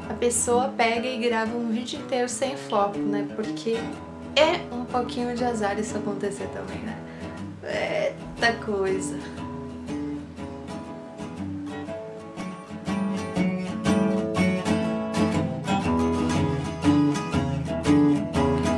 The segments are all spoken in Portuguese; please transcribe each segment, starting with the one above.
a pessoa pega e grava um vídeo inteiro sem foco, né? Porque é um pouquinho de azar isso acontecer também, né? Eita coisa!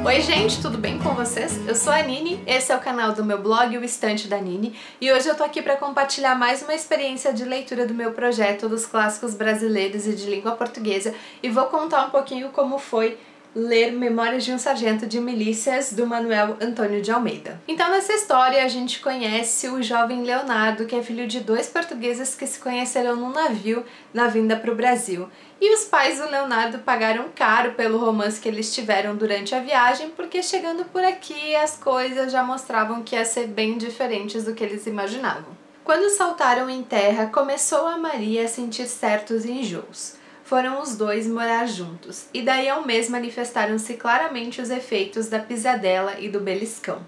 Oi gente, tudo bem com vocês? Eu sou a Nini, esse é o canal do meu blog, o Estante da Nini, e hoje eu tô aqui para compartilhar mais uma experiência de leitura do meu projeto dos clássicos brasileiros e de língua portuguesa, e vou contar um pouquinho como foi ler Memórias de um Sargento de Milícias, do Manuel Antônio de Almeida. Então nessa história a gente conhece o jovem Leonardo, que é filho de dois portugueses que se conheceram num navio na vinda para o Brasil. E os pais do Leonardo pagaram caro pelo romance que eles tiveram durante a viagem, porque chegando por aqui as coisas já mostravam que ia ser bem diferentes do que eles imaginavam. Quando saltaram em terra, começou a Maria a sentir certos enjoos. Foram os dois morar juntos, e daí a um mês manifestaram-se claramente os efeitos da pisadela e do beliscão.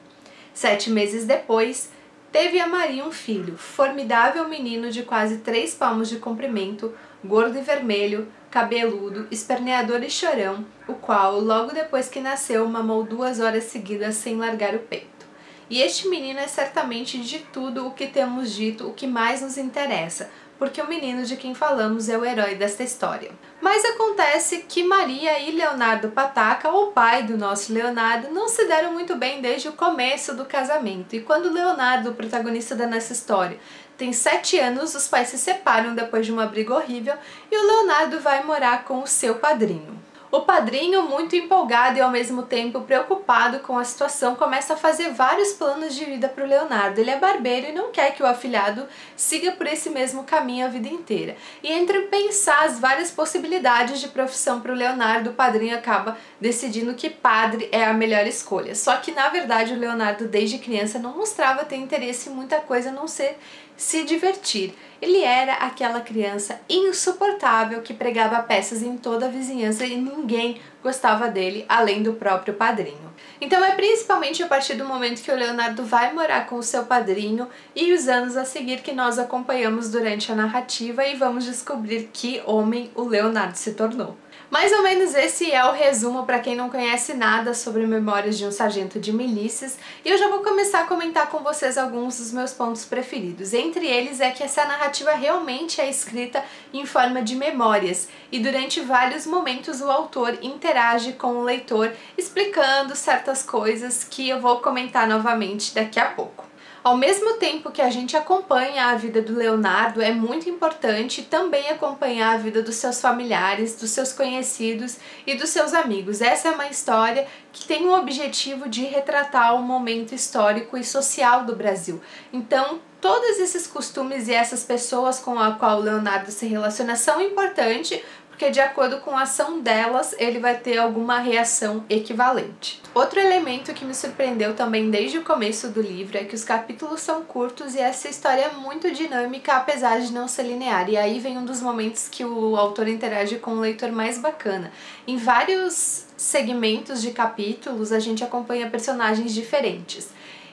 7 meses depois, teve a Maria um filho, formidável menino de quase 3 palmos de comprimento, gordo e vermelho, cabeludo, esperneador e chorão, o qual, logo depois que nasceu, mamou 2 horas seguidas sem largar o peito. E este menino é certamente de tudo o que temos dito o que mais nos interessa, porque o menino de quem falamos é o herói desta história. Mas acontece que Maria e Leonardo Pataca, o pai do nosso Leonardo, não se deram muito bem desde o começo do casamento. E quando Leonardo, o protagonista da nossa história, tem 7 anos, os pais se separam depois de uma briga horrível e o Leonardo vai morar com o seu padrinho. O padrinho, muito empolgado e ao mesmo tempo preocupado com a situação, começa a fazer vários planos de vida para o Leonardo. Ele é barbeiro e não quer que o afilhado siga por esse mesmo caminho a vida inteira. E entre pensar as várias possibilidades de profissão para o Leonardo, o padrinho acaba decidindo que padre é a melhor escolha. Só que na verdade o Leonardo desde criança não mostrava ter interesse em muita coisa a não ser se divertir. Ele era aquela criança insuportável que pregava peças em toda a vizinhança e ninguém gostava dele, além do próprio padrinho. Então é principalmente a partir do momento que o Leonardo vai morar com o seu padrinho e os anos a seguir que nós acompanhamos durante a narrativa e vamos descobrir que homem o Leonardo se tornou. Mais ou menos esse é o resumo para quem não conhece nada sobre Memórias de um Sargento de Milícias, e eu já vou começar a comentar com vocês alguns dos meus pontos preferidos. Entre eles é que essa narrativa realmente é escrita em forma de memórias, e durante vários momentos o autor interage com o leitor explicando certas coisas que eu vou comentar novamente daqui a pouco. Ao mesmo tempo que a gente acompanha a vida do Leonardo, é muito importante também acompanhar a vida dos seus familiares, dos seus conhecidos e dos seus amigos. Essa é uma história que tem o objetivo de retratar o momento histórico e social do Brasil. Então, todos esses costumes e essas pessoas com a qual o Leonardo se relaciona são importantes, porque de acordo com a ação delas, ele vai ter alguma reação equivalente. Outro elemento que me surpreendeu também desde o começo do livro é que os capítulos são curtos e essa história é muito dinâmica, apesar de não ser linear. E aí vem um dos momentos que o autor interage com o leitor mais bacana. Em vários segmentos de capítulos, a gente acompanha personagens diferentes.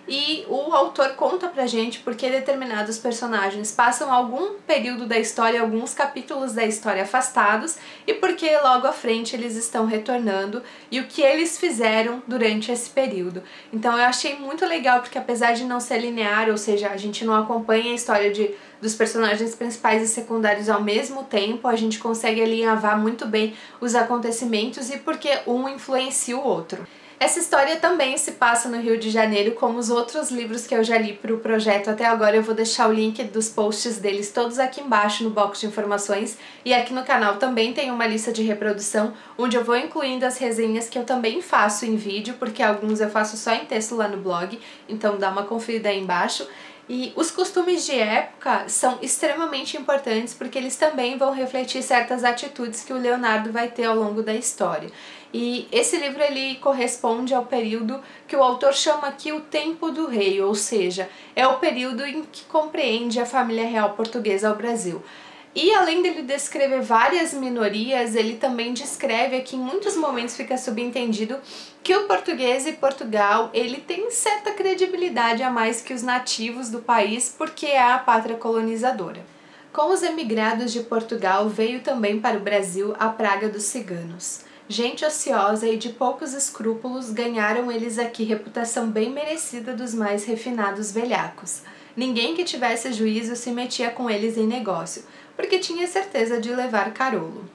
E o autor conta pra gente porque determinados personagens passam algum período da história, alguns capítulos da história afastados, e porque logo à frente eles estão retornando e o que eles fizeram durante esse período. Então eu achei muito legal porque apesar de não ser linear, ou seja, a gente não acompanha a história dos personagens principais e secundários ao mesmo tempo, a gente consegue alinhavar muito bem os acontecimentos e porque um influencia o outro. Essa história também se passa no Rio de Janeiro, como os outros livros que eu já li para o projeto até agora. Eu vou deixar o link dos posts deles todos aqui embaixo no box de informações, e aqui no canal também tem uma lista de reprodução onde eu vou incluindo as resenhas que eu também faço em vídeo, porque alguns eu faço só em texto lá no blog, então dá uma conferida aí embaixo. E os costumes de época são extremamente importantes porque eles também vão refletir certas atitudes que o Leonardo vai ter ao longo da história. E esse livro ele corresponde ao período que o autor chama aqui o Tempo do Rei, ou seja, é o período em que compreende a família real portuguesa ao Brasil. E além dele descrever várias minorias, ele também descreve que em muitos momentos fica subentendido que o português e Portugal ele tem certa credibilidade a mais que os nativos do país porque é a pátria colonizadora. Com os emigrados de Portugal veio também para o Brasil a praga dos ciganos. Gente ociosa e de poucos escrúpulos, ganharam eles aqui reputação bem merecida dos mais refinados velhacos. Ninguém que tivesse juízo se metia com eles em negócio, porque tinha certeza de levar carolo.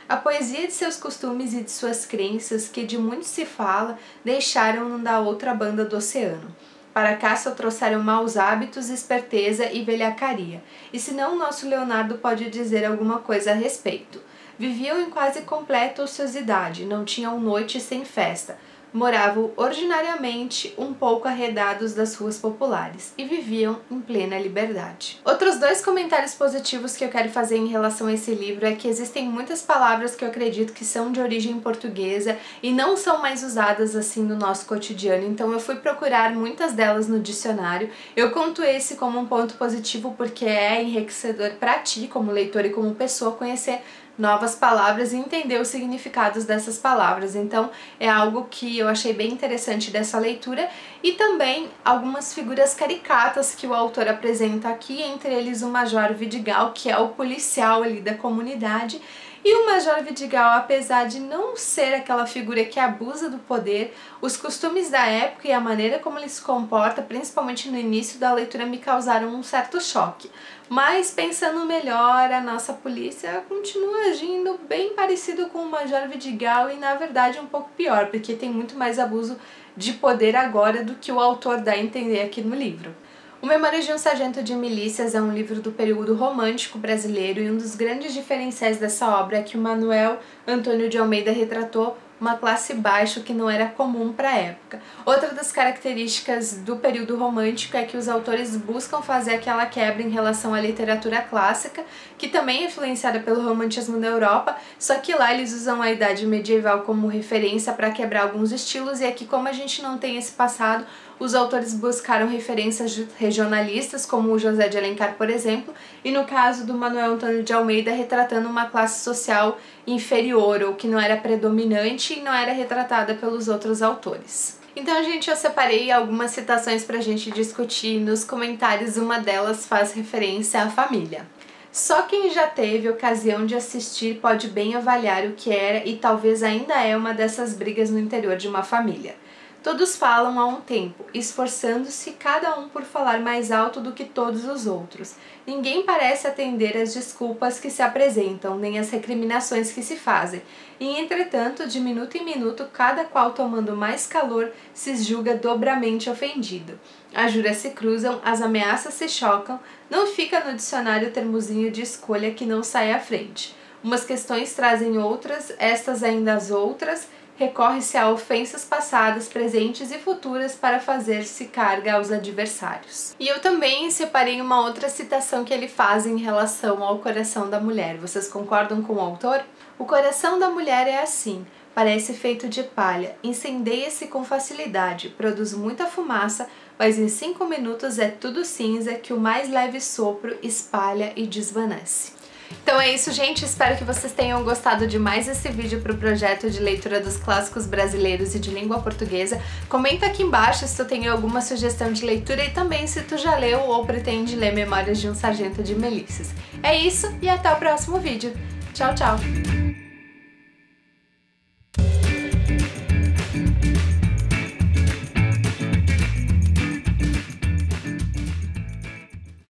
A poesia de seus costumes e de suas crenças, que de muito se fala, deixaram-no da outra banda do oceano. Para cá só trouxeram maus hábitos, esperteza e velhacaria, e senão o nosso Leonardo pode dizer alguma coisa a respeito. Viviam em quase completa ociosidade, não tinham noite sem festa, moravam ordinariamente um pouco arredados das ruas populares e viviam em plena liberdade. Outros 2 comentários positivos que eu quero fazer em relação a esse livro é que existem muitas palavras que eu acredito que são de origem portuguesa e não são mais usadas assim no nosso cotidiano, então eu fui procurar muitas delas no dicionário. Eu conto esse como um ponto positivo porque é enriquecedor para ti, como leitor e como pessoa, conhecer novas palavras e entender os significados dessas palavras. Então é algo que eu achei bem interessante dessa leitura, e também algumas figuras caricatas que o autor apresenta aqui, entre eles o Major Vidigal, que é o policial ali da comunidade. E o Major Vidigal, apesar de não ser aquela figura que abusa do poder, os costumes da época e a maneira como ele se comporta, principalmente no início da leitura, me causaram um certo choque. Mas pensando melhor, a nossa polícia continua agindo bem parecido com o Major Vidigal e na verdade um pouco pior, porque tem muito mais abuso de poder agora do que o autor dá a entender aqui no livro. O Memórias de um Sargento de Milícias é um livro do período romântico brasileiro e um dos grandes diferenciais dessa obra é que o Manuel Antônio de Almeida retratou uma classe baixa que não era comum para a época. Outra das características do período romântico é que os autores buscam fazer aquela quebra em relação à literatura clássica, que também é influenciada pelo romantismo da Europa, só que lá eles usam a Idade Medieval como referência para quebrar alguns estilos, e aqui, como a gente não tem esse passado, os autores buscaram referências regionalistas, como o José de Alencar, por exemplo, e no caso do Manuel Antônio de Almeida, retratando uma classe social inferior, ou que não era predominante e não era retratada pelos outros autores. Então, gente, eu separei algumas citações pra gente discutir. Nos comentários, uma delas faz referência à família. Só quem já teve ocasião de assistir pode bem avaliar o que era e talvez ainda é uma dessas brigas no interior de uma família. Todos falam há um tempo, esforçando-se cada um por falar mais alto do que todos os outros. Ninguém parece atender às desculpas que se apresentam, nem às recriminações que se fazem. E, entretanto, de minuto em minuto, cada qual tomando mais calor, se julga dobramente ofendido. As juras se cruzam, as ameaças se chocam, não fica no dicionário o termozinho de escolha que não sai à frente. Umas questões trazem outras, estas ainda as outras. Recorre-se a ofensas passadas, presentes e futuras para fazer-se carga aos adversários. E eu também separei uma outra citação que ele faz em relação ao coração da mulher. Vocês concordam com o autor? O coração da mulher é assim, parece feito de palha, incendeia-se com facilidade, produz muita fumaça, mas em 5 minutos é tudo cinza que o mais leve sopro espalha e desvanece. Então é isso, gente, espero que vocês tenham gostado de mais esse vídeo para o projeto de leitura dos clássicos brasileiros e de língua portuguesa. Comenta aqui embaixo se tu tem alguma sugestão de leitura e também se tu já leu ou pretende ler Memórias de um Sargento de Milícias. É isso e até o próximo vídeo. Tchau, tchau!